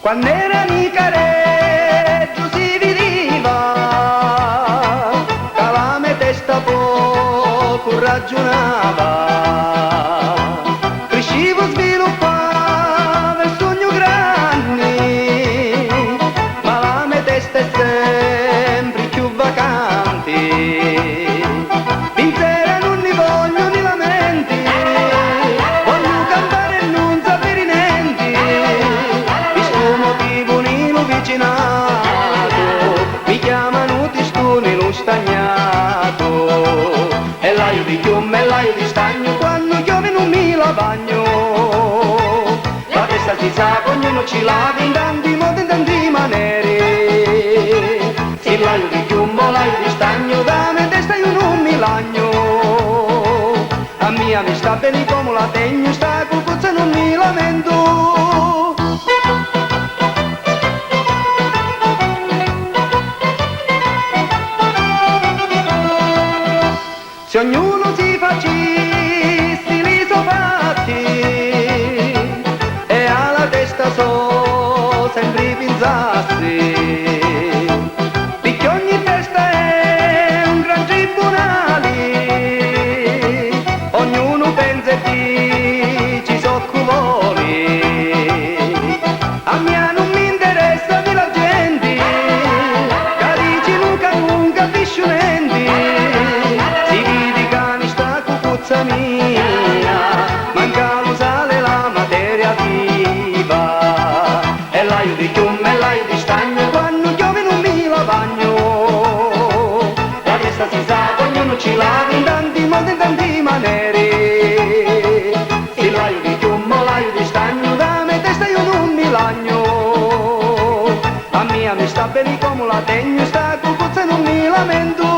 Quando era Nicareggio si veniva, che la mia testa poco ragionava. Crescevo, sviluppavo il sogno grande, ma la mia testa è sempre più vacante. Intera non ne voglio ni lamenti, voglio cantare e non sapere niente. Per sto motivo nino vicinato, mi chiamano tistone lo stagnato. E l'aio di chiume e l'aio di stagno, quando piove non mi la bagno. La testa si sa, ognuno ci lava in tanti modi, in tanti maniere. Se l'aio di chiume o l'aio di stagno, da me testa io non mi lagno. A mia mi sta bene come la tegno, sta cucuzza e non mi lamento. Se ognuno si facesse li suoi fatti e alla testa so sempre pensasse, perché ogni testa è un gran tribunale, ognuno pensa che ci so che vuole. A me non mi interessa di la gente, che dice non capisce niente. Mia, manca lo sale la materia viva, e l'aio di chiume e l'aio di stagno, quando piove non mi la bagno. La testa si sa, ognuno ci lava in tanti modi, in tanti maniere. Se l'aio di chiume o l'aio di stagno, da me testa io non mi lagno. A mia mi sta bene come la tegno, sta cucuzza e non mi lamento.